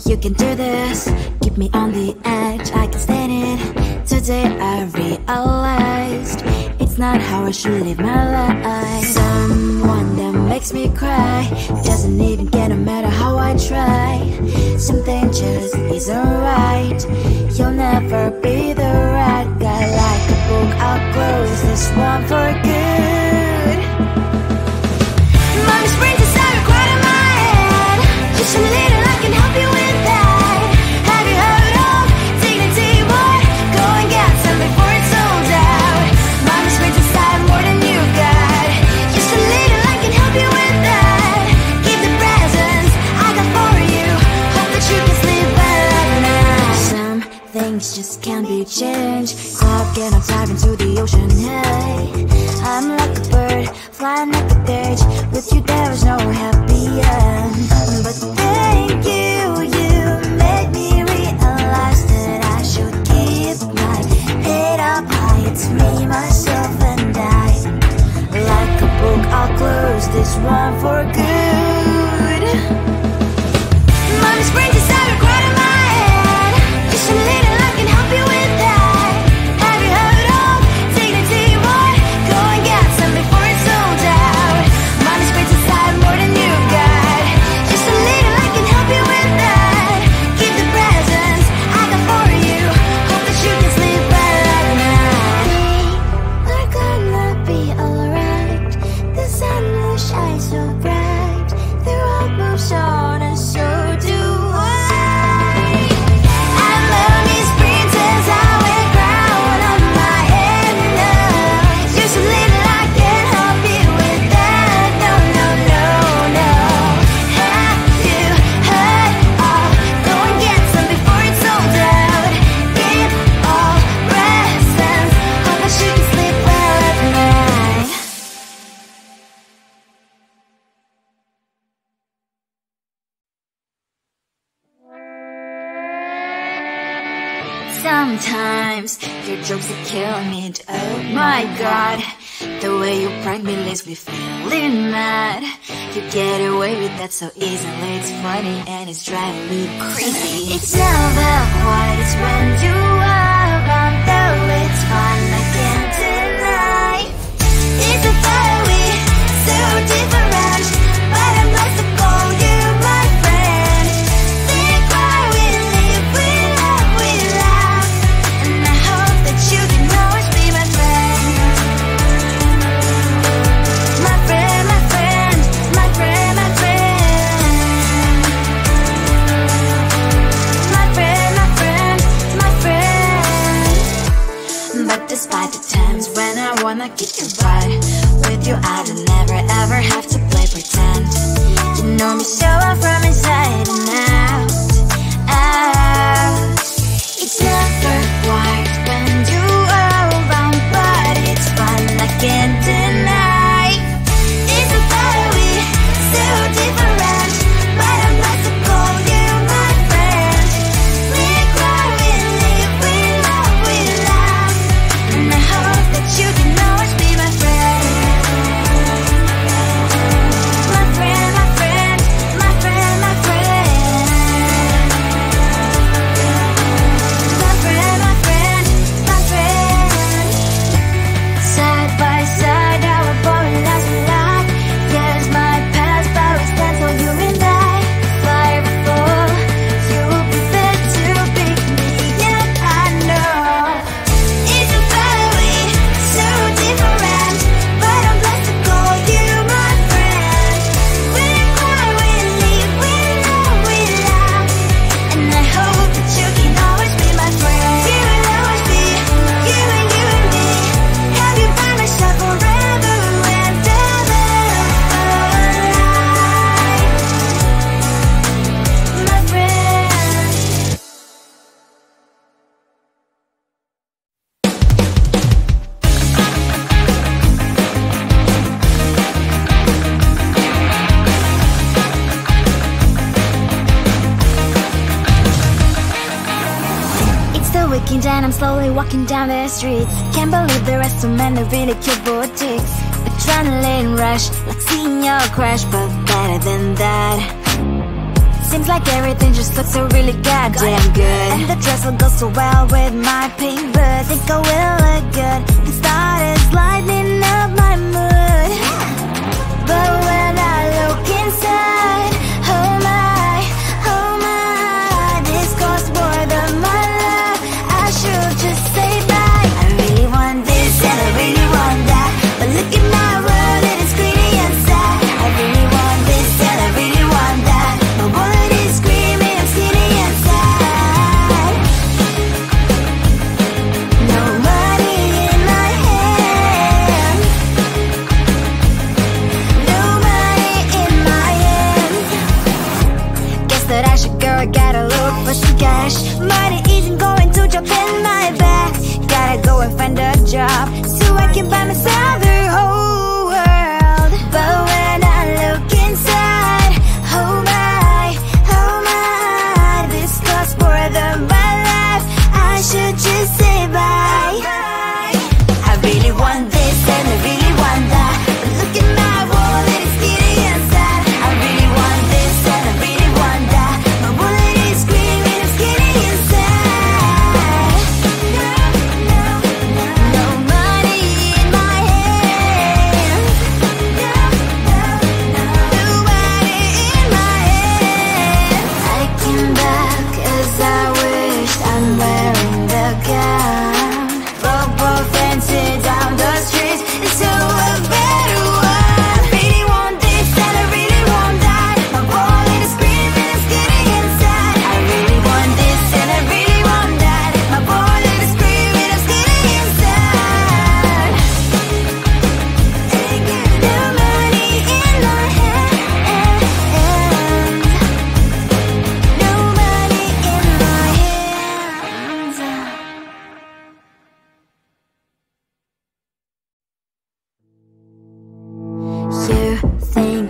You can do this, keep me on the edge, I can stand it. Today I realized it's not how I should live my life. Someone that makes me cry doesn't even get, no matter how I try. Something just isn't right. You'll never be the right guy. Like a book, I'll close this one for good. Mommy's brains inside are quite in my head. Just a little, I can help you with that. Have you heard of dignity, boy? Go and get some before it's sold out. Mommy's brains inside more than you got. Just a little, I can help you with that. Keep the presents I got for you. Hope that you can sleep well at night. Some things just can't be changed. Clock and I'm diving to the ocean, hey. I'm like a bird, flying like a cage. With you there is no happy end. But thank you, you made me realize that I should keep my head up high. It's me, myself and I. Like a book, I'll close this one for good. Mommy's brains inside are quite in my head. Just a little, I can help you with that. Have you heard of dignity, boy? Go and get some before it's sold out. Mommy's brains inside more than you got. Just a little, I can help you with that. Keep the presents I got for you. Hope that you can sleep well at night. We're gonna be alright. The sun will shine so bright. The road moves on and so do I. I love these princess, I wear crown on my head now. Just a little, I can help you with that. No, no, no, no. Have you heard of? Go and get some before it's sold out. Give all presents. Hope that you can sleep well at night. Sometimes your jokes are killing me. Oh my god, the way you prank me leaves me feeling mad. You get away with that so easily. It's funny and it's driving me crazy. It's never quite as when you are around, though it's fun, I can't deny. It's a fire we so different, but I'm blessed to call you my friend. We cry, we live, we love, we laugh, and I hope that you can always be my friend. My friend, my friend, my friend, my friend. My friend, my friend, my friend. But despite the times when I wanna kick your butt, with you I don't never ever have to play pretend. You know me so well from inside and out, out. It's never quite when you are around, but it's fun, I can't deny. It's a fire we so different, but I'm blessed to call you my friend. We cry, we live, we love, we laugh, and I hope that you can always be my friend. My friend, my friend, my friend, my friend. My friend, my friend, my friend. Side by side, our body lies a lot. Yes, my past, but we stand for you and I. Fly before you will be there to pick me up, I know. It's a fire we so different, but I'm blessed to call you my friend. We cry, we live, we love, we laugh, and I hope that you can always be my friend. You will always be you and me. Have you by my side forever and ever. My friend. It's the weekend and I'm slowly walking down the streets. Can't believe there are so many really cute boutiques. Adrenaline rush, like seeing your crush, but better than that. Seems like everything just looks so really goddamn good. And the dress will go so well with my pink boots. Think I will look good. The start is lightening up my mood. But when I look inside, oh my, this costs more than my love. I should just say bye. I really want this and I really want that, but look at my world, it is greedy and sad. I really want this and I really want that. My wallet is screaming, I'm skinny and sad. No money in my hand. No money in my hand. Guess that I should go, I gotta look for some cash. Money isn't going to drop in my bag. Gotta go and find a job so I can buy myself the whole world. But when I look inside, oh my, this costs more than my life. I should just say bye. I really want this and I really want that, but look at my wallet, it's skinny and sad. I really want this and I really want that. My wallet is screaming, I'm skinny and sad. No money in my hand. No money in my hand. I came back as I wished. I'm wearing the gown. Bobo fancy down the streets into a better one. I really want this and I really want that. My wallet is screaming, I'm skinny inside. I really want this and I really want that. My wallet is screaming, I'm skinny inside. No money in my hand. No money in my hands. You think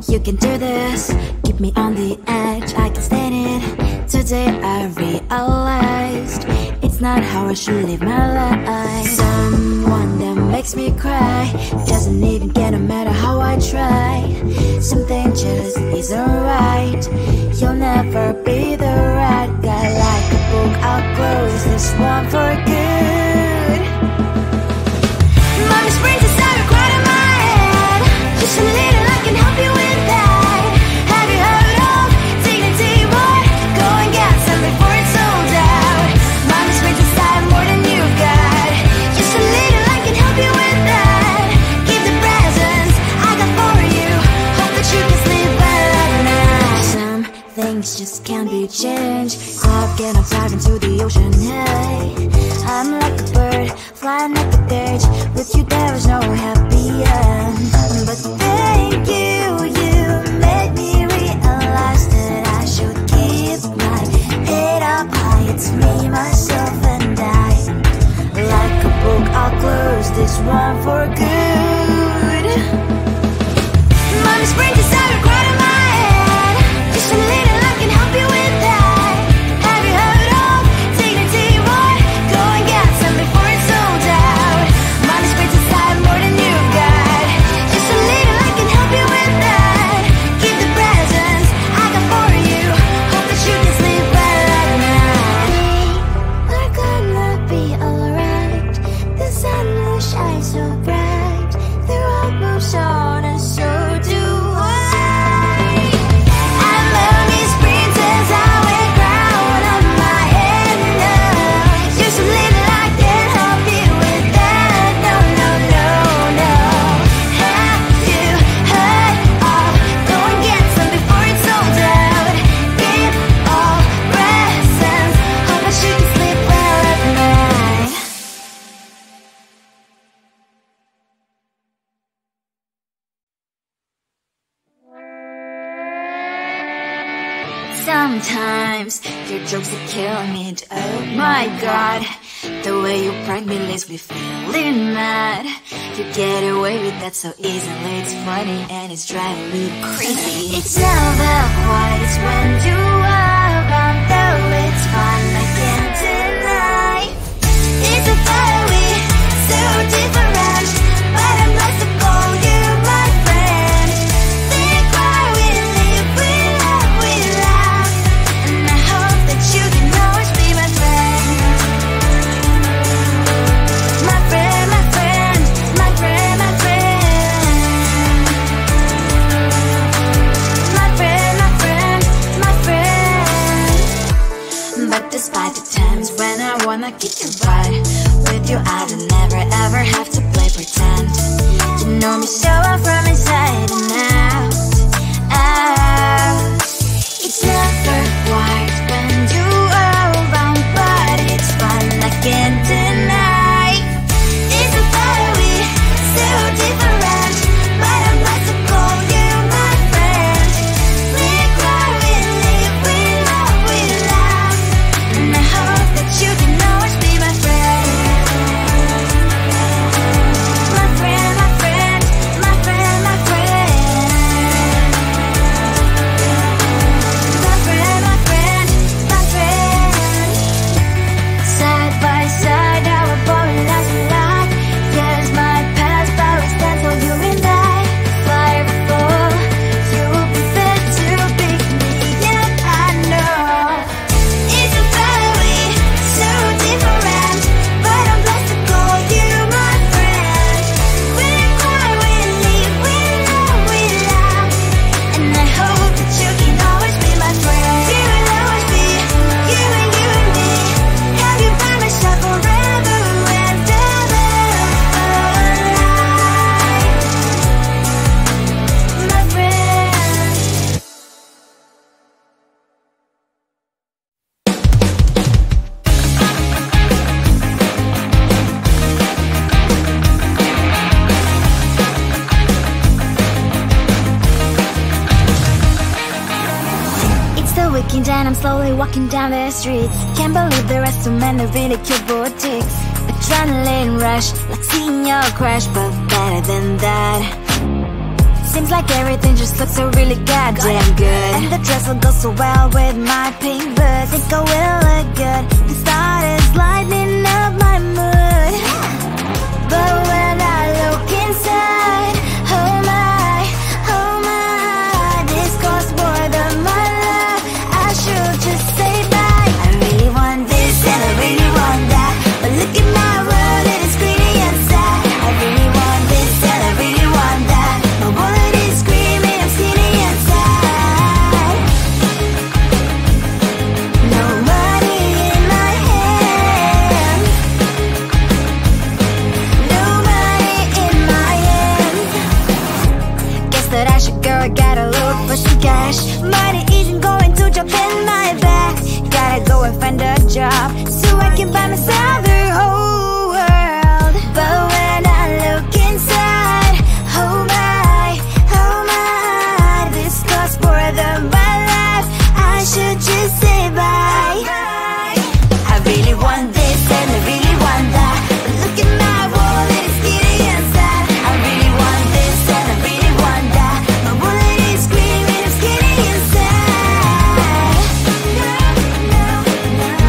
you can do this, keep me on the edge, I can stand it. Today I realized it's not how I should live my life. Someone that makes me cry doesn't even get no matter how I try. Something just isn't right. You'll never be the right guy. Like a book, I'll close this one for good. Mommy springs inside a cry in my head. Just a little, I can help you with that. Have you heard of dignity, boy? Go and get some before it's sold out. Mommy springs inside more than you've got. Just a little, I can help you with that. Give the presents I got for you. Hope that you can sleep well at night. Some things just can't be changed. Stop getting diving to the ocean, hey. I'm like a bird, flying like a cage. With you there is no happy end. But thank you, you made me realize that I should keep my head up high. It's me, myself and I. Like a book, I'll close this one for good. Mommy springs inside a cry in my head. Just a little, I can help you with that. Have you heard of dignity, boy? Go and get some before it's sold out. Mommy springs inside more than you've got. Just a little, I can help you with that. Give the presents I got for you. Hope that you can sleep well at night. We're gonna be alright. The sun will shine so bright. The road moves on and so do I. I love these princess, I wear crown on my head now. Just a little, I can help you with that. No, no, no, no. Have you heard of? Go and get some before it's sold out. Give all presents. Hope that you can sleep well at night. Sometimes your jokes are killing me. Oh my god, the way you prank me leaves me feeling mad. You get away with that so easily. It's funny and it's driving me crazy. It's never quiet when you are around, though it's fun, I can't deny. It's a fire we so different, but I'm blessed to call you my friend. Think why we live, we love, we laugh. wanna kick your butt. With you I don't never ever have to play pretend. You know me so well from inside and out, out. It's never quite when you are around, but it's fun, I can't deny. It's a better way, so different, but I'm about to call you my friend. We cry, we live, we love, and I hope that you can always be my friend. My friend, my friend, my friend, my friend. My friend, my friend, my friend. Side by side, our body lies a lot. Yes, my past, but we stand for you and I. Fly before you will be there to pick me up, I know. It's a better way, so different, but I'm blessed to call you my friend. We cry, we live, we love, and I hope that you can always be my friend. You will always be, you and me. Have you by my side forever and ever, my friend. It's the weekend and I'm slowly walking down the streets. Can't believe there are so many really cute boutiques. Adrenaline rush, like seeing your crush, but better than that. Seems like everything just looks so really goddamn good. And the dress will go so well with my pink boots. Think I will look good. The start is lighting up my mood. But when I look inside, oh my, this costs more than my love. I should just say bye. I really want this and I really want that, but look at my world, it is pretty inside. I really want this and I really want that. My wallet is screaming, I'm skinny inside. No money in my hand, no money in my hand. Guess that I should go, gotta look for some cash. Money isn't going to jump in my back. Gotta go and find a job so I can buy myself the whole world. But when I look inside, oh my, this costs more than my life. I should just say bye. I really want this and I really want that, but look at my wallet, it's skinny inside. I really want this and I really want that. My wallet is screaming, I'm skinny inside.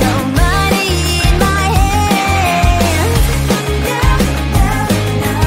No money in my hand,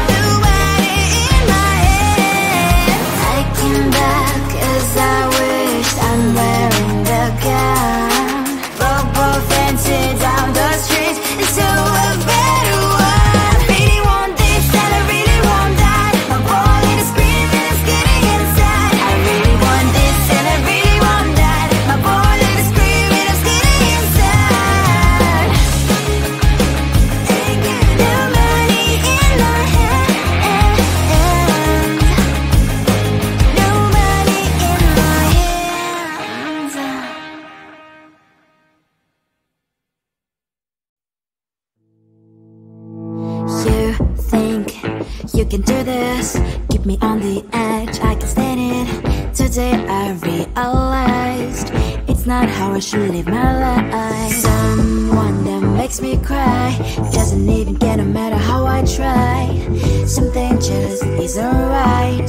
no money in my hand. I came back 'cause I wished I'm wearing the gown. Bobo fancy down the street, it's so a better one. Really want this and I really want that. My wallet is screaming, I'm skinny inside. I really want this and I really want that. My wallet is screaming, I'm skinny inside. No money in my hand, no money in my hands. You think you can do this, keep me on the edge, I can stand it. Today I realized it's not how I should live my life. Someone that makes me cry doesn't even get, no matter how I try. Something just isn't right.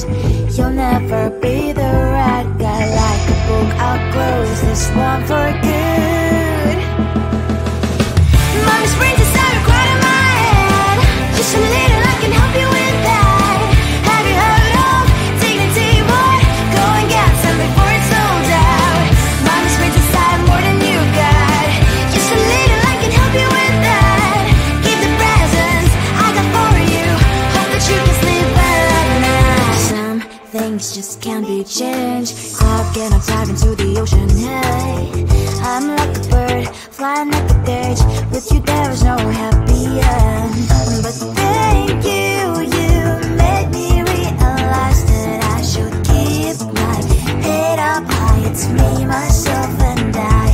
You'll never be the right guy. Like a book, I'll close this one for good. Mommy springs inside a quite in my head. Just a little, I can help you with that. Have you heard of dignity, boy? Go and get some before it's sold out. Mommy springs inside more than you got. Just a little, I can help you with that. Give the presents I got for you. Hope that you can sleep well at night. Some things just can't be changed. Clock and I'm diving into the ocean, hey. I'm like a bird, flying like a cage. With you there is no happy end. But thank you, you made me realize that I should keep my head up high. It's me, myself and I.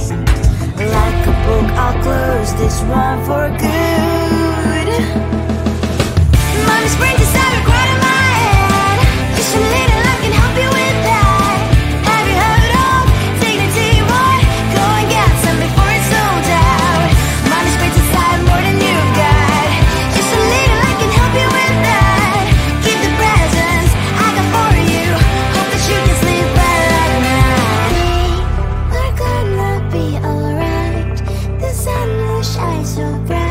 Like a book, I'll close this one for good. Mommy's brain just started right in my head. Just a little, I can help you with that. Have you heard of dignity, boy? Go and get some before it's sold out. Mommy's brain just started more than you've got. Just a little, I can help you with that. Keep the presents I got for you. Hope that you can sleep well at night. We're gonna be alright. The sun will shine so bright.